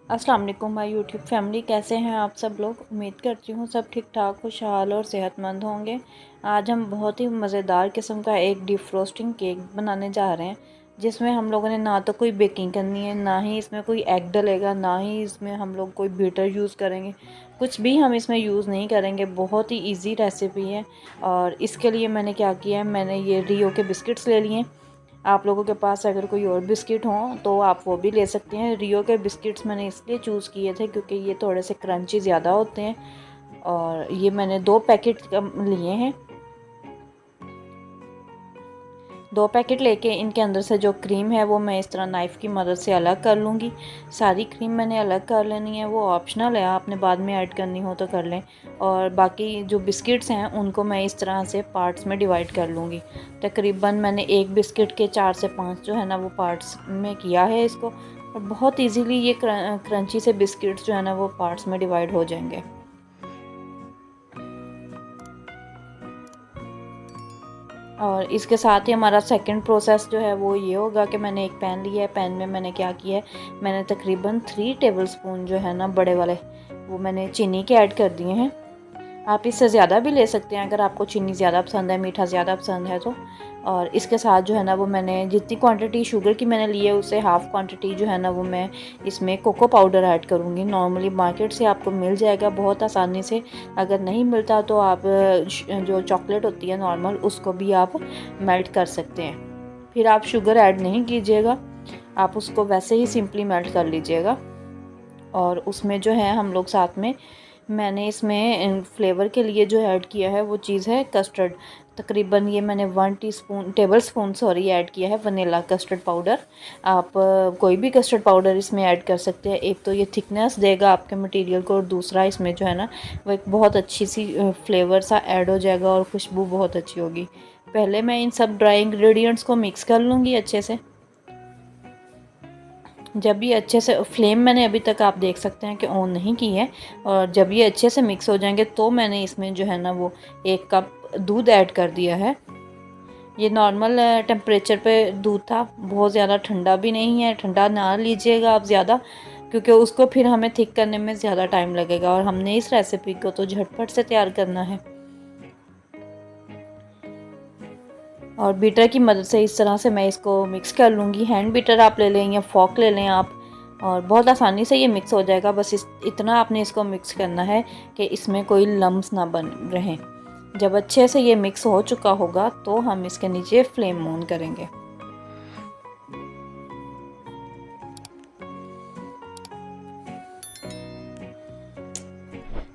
अस्सलाम वालेकुम my YouTube family, कैसे हैं आप सब लोग। उम्मीद करती हूँ सब ठीक ठाक खुशहाल और सेहतमंद होंगे। आज हम बहुत ही मज़ेदार किस्म का एक डीप फ्रोस्टिंग केक बनाने जा रहे हैं, जिसमें हम लोगों ने ना तो कोई बेकिंग करनी है, ना ही इसमें कोई एग डलेगा, ना ही इसमें हम लोग कोई बीटर यूज़ करेंगे। कुछ भी हम इसमें यूज़ नहीं करेंगे। बहुत ही ईजी रेसिपी है। और इसके लिए मैंने क्या किया है, मैंने ये रियो के बिस्किट्स ले लिए। आप लोगों के पास अगर कोई और बिस्किट हो तो आप वो भी ले सकते हैं। रियो के बिस्किट्स मैंने इसलिए चूज़ किए थे क्योंकि ये थोड़े से क्रंची ज़्यादा होते हैं। और ये मैंने 2 पैकेट लिए हैं। 2 पैकेट लेके इनके अंदर से जो क्रीम है वो मैं इस तरह नाइफ़ की मदद से अलग कर लूँगी। सारी क्रीम मैंने अलग कर लेनी है, वो ऑप्शनल है, आपने बाद में ऐड करनी हो तो कर लें। और बाकी जो बिस्किट्स हैं उनको मैं इस तरह से पार्ट्स में डिवाइड कर लूँगी। तकरीबन मैंने एक बिस्किट के 4 से 5 जो है ना वो पार्ट्स में किया है इसको। और बहुत ईजीली ये क्रंची से बिस्किट्स जो है ना वो पार्ट्स में डिवाइड हो जाएंगे। और इसके साथ ही हमारा सेकंड प्रोसेस जो है वो ये होगा कि मैंने एक पैन लिया है। पैन में मैंने क्या किया है, मैंने तकरीबन 3 टेबलस्पून जो है ना बड़े वाले वो मैंने चीनी के ऐड कर दिए हैं। आप इससे ज़्यादा भी ले सकते हैं अगर आपको चीनी ज़्यादा पसंद है, मीठा ज़्यादा पसंद है तो। और इसके साथ जो है ना वो मैंने जितनी क्वांटिटी शुगर की मैंने ली है उससे हाफ़ क्वांटिटी जो है ना वो मैं इसमें कोको पाउडर ऐड करूँगी। नॉर्मली मार्केट से आपको मिल जाएगा बहुत आसानी से। अगर नहीं मिलता तो आप जो चॉकलेट होती है नॉर्मल उसको भी आप मेल्ट कर सकते हैं। फिर आप शुगर ऐड नहीं कीजिएगा, आप उसको वैसे ही सिंपली मेल्ट कर लीजिएगा। और उसमें जो है हम लोग साथ में मैंने इसमें फ्लेवर के लिए जो ऐड किया है वो चीज़ है कस्टर्ड। तकरीबन ये मैंने 1 टेबलस्पून ऐड किया है वनीला कस्टर्ड पाउडर। आप कोई भी कस्टर्ड पाउडर इसमें ऐड कर सकते हैं। एक तो ये थिकनेस देगा आपके मटेरियल को, और दूसरा इसमें जो है ना वो एक बहुत अच्छी सी फ्लेवर सा ऐड हो जाएगा और खुशबू बहुत अच्छी होगी। पहले मैं इन सब ड्राई इंग्रेडिएंट्स को मिक्स कर लूँगी अच्छे से। जब ये अच्छे से फ्लेम मैंने अभी तक आप देख सकते हैं कि ऑन नहीं की है। और जब ये अच्छे से मिक्स हो जाएंगे तो मैंने इसमें जो है ना वो 1 कप दूध ऐड कर दिया है। ये नॉर्मल टेम्परेचर पे दूध था, बहुत ज़्यादा ठंडा भी नहीं है। ठंडा ना लीजिएगा आप ज़्यादा, क्योंकि उसको फिर हमें थिक करने में ज़्यादा टाइम लगेगा और हमने इस रेसिपी को तो झटपट से तैयार करना है। और बीटर की मदद से इस तरह से मैं इसको मिक्स कर लूँगी। हैंड बीटर आप ले लें या फॉक ले लें आप, और बहुत आसानी से ये मिक्स हो जाएगा। बस इतना आपने इसको मिक्स करना है कि इसमें कोई लम्स ना बन रहें। जब अच्छे से ये मिक्स हो चुका होगा तो हम इसके नीचे फ्लेम ऑन करेंगे।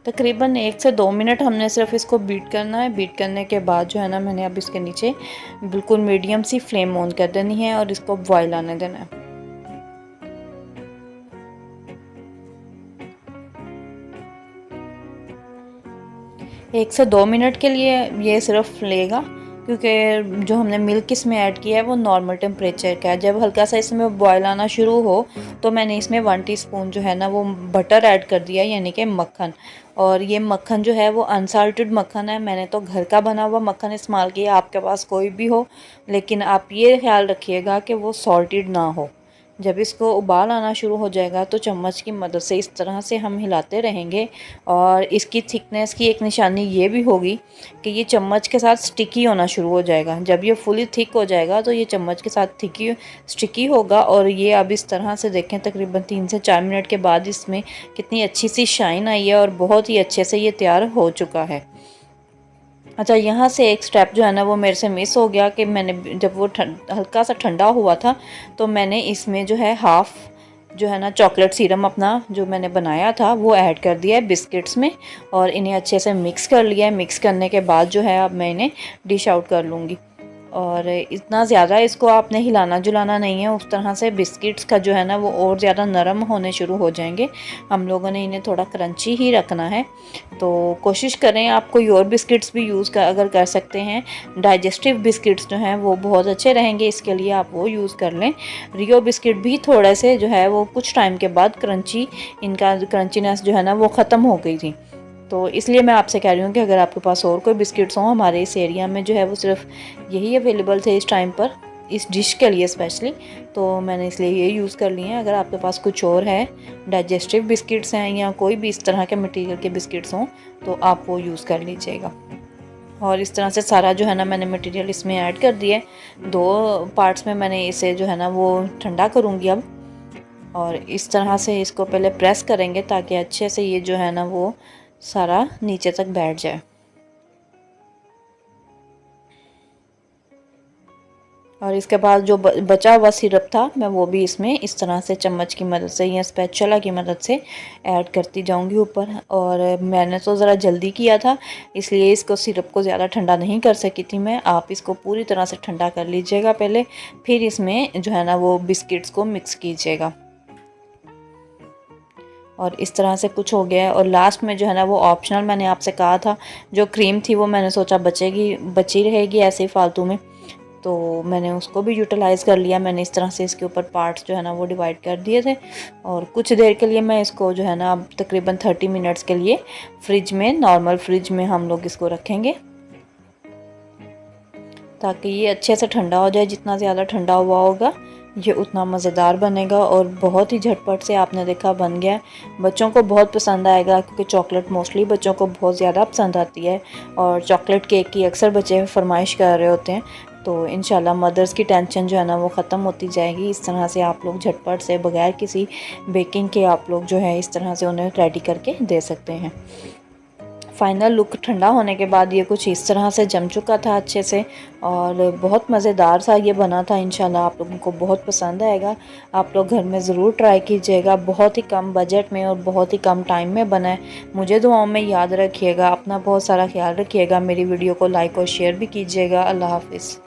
तकरीबन 1 से 2 मिनट हमने सिर्फ इसको बीट करना है। बीट करने के बाद जो है ना मैंने अब इसके नीचे बिल्कुल मीडियम सी फ्लेम ऑन कर देनी है और इसको बॉयल आने देना है। 1 से 2 मिनट के लिए ये सिर्फ लेगा, क्योंकि जो हमने मिल्क इसमें ऐड किया है वो नॉर्मल टेम्परेचर का है। जब हल्का सा इसमें बॉयल आना शुरू हो तो मैंने इसमें 1 टीस्पून जो है ना वो बटर ऐड कर दिया, यानी कि मक्खन। और ये मक्खन जो है वो अनसाल्टेड मक्खन है, मैंने तो घर का बना हुआ मक्खन इस्तेमाल किया। आपके पास कोई भी हो, लेकिन आप ये ख्याल रखिएगा कि वो सॉल्टेड ना हो। जब इसको उबाल आना शुरू हो जाएगा तो चम्मच की मदद से इस तरह से हम हिलाते रहेंगे। और इसकी थिकनेस की एक निशानी ये भी होगी कि ये चम्मच के साथ स्टिकी होना शुरू हो जाएगा। जब ये फुली थिक हो जाएगा तो ये चम्मच के साथ स्टिकी होगा। और ये अब इस तरह से देखें, तकरीबन 3 से 4 मिनट के बाद इसमें कितनी अच्छी सी शाइन आई है और बहुत ही अच्छे से ये तैयार हो चुका है। अच्छा, यहाँ से एक स्टेप जो है ना वो मेरे से मिस हो गया कि मैंने जब वो हल्का सा ठंडा हुआ था तो मैंने इसमें जो है हाफ़ जो है ना चॉकलेट सीरम अपना जो मैंने बनाया था वो ऐड कर दिया है बिस्किट्स में, और इन्हें अच्छे से मिक्स कर लिया है। मिक्स करने के बाद जो है अब मैं इन्हें डिश आउट कर लूँगी। और इतना ज़्यादा इसको आपने हिलाना जुलाना नहीं है, उस तरह से बिस्किट्स का जो है ना वो और ज़्यादा नरम होने शुरू हो जाएंगे। हम लोगों ने इन्हें थोड़ा क्रंची ही रखना है। तो कोशिश करें, आप कोई और बिस्किट्स भी अगर कर सकते हैं, डाइजेस्टिव बिस्किट्स जो हैं वो बहुत अच्छे रहेंगे, इसके लिए आप वो यूज़ कर लें। रियो बिस्किट भी थोड़े से जो है वो कुछ टाइम के बाद इनका क्रंचीनेस जो है ना वो ख़त्म हो गई थी। तो इसलिए मैं आपसे कह रही हूँ कि अगर आपके पास और कोई बिस्किट्स हों, हमारे इस एरिया में जो है वो सिर्फ यही अवेलेबल थे इस टाइम पर। इस डिश के लिए स्पेशली, तो मैंने इसलिए ये यूज़ कर लिए हैं। अगर आपके पास कुछ और है, डाइजेस्टिव बिस्किट्स हैं या कोई भी इस तरह के मटेरियल के बिस्किट्स हों, तो आप वो यूज़ कर लीजिएगा। और इस तरह से सारा जो है ना मैंने मटेरियल इसमें ऐड कर दिया है। 2 पार्ट्स में मैंने इसे जो है ना वो ठंडा करूँगी अब। और इस तरह से इसको पहले प्रेस करेंगे ताकि अच्छे से ये जो है ना वो सारा नीचे तक बैठ जाए। और इसके बाद जो बचा हुआ सिरप था, मैं वो भी इसमें इस तरह से चम्मच की मदद से या स्पैचुला की मदद से ऐड करती जाऊंगी ऊपर। और मैंने तो ज़रा जल्दी किया था, इसलिए इसको सिरप को ज़्यादा ठंडा नहीं कर सकी थी मैं। आप इसको पूरी तरह से ठंडा कर लीजिएगा पहले, फिर इसमें जो है ना वो बिस्किट्स को मिक्स कीजिएगा। और इस तरह से कुछ हो गया है। और लास्ट में जो है ना वो ऑप्शनल, मैंने आपसे कहा था, जो क्रीम थी वो मैंने सोचा बची रहेगी ऐसे ही फालतू में, तो मैंने उसको भी यूटिलाइज़ कर लिया। मैंने इस तरह से इसके ऊपर पार्ट्स जो है ना वो डिवाइड कर दिए थे। और कुछ देर के लिए मैं इसको जो है ना तकरीबन 30 मिनट्स के लिए फ्रिज में, नॉर्मल फ्रिज में हम लोग इसको रखेंगे ताकि ये अच्छे से ठंडा हो जाए। जितना ज़्यादा ठंडा हुआ होगा ये उतना मज़ेदार बनेगा। और बहुत ही झटपट से आपने देखा बन गया। बच्चों को बहुत पसंद आएगा क्योंकि चॉकलेट मोस्टली बच्चों को बहुत ज़्यादा पसंद आती है। और चॉकलेट केक की अक्सर बच्चे फरमाइश कर रहे होते हैं। तो इंशाल्लाह मदर्स की टेंशन जो है ना वो ख़त्म होती जाएगी। इस तरह से आप लोग झटपट से बगैर किसी बेकिंग के आप लोग जो है इस तरह से उन्हें रेडी करके दे सकते हैं। फ़ाइनल लुक ठंडा होने के बाद ये कुछ इस तरह से जम चुका था अच्छे से। और बहुत मज़ेदार सा ये बना था। इंशाल्लाह आप लोगों को बहुत पसंद आएगा। आप लोग घर में ज़रूर ट्राई कीजिएगा। बहुत ही कम बजट में और बहुत ही कम टाइम में बना है। मुझे दुआओं में याद रखिएगा। अपना बहुत सारा ख्याल रखिएगा। मेरी वीडियो को लाइक और शेयर भी कीजिएगा। अल्लाह हाफ़िज़।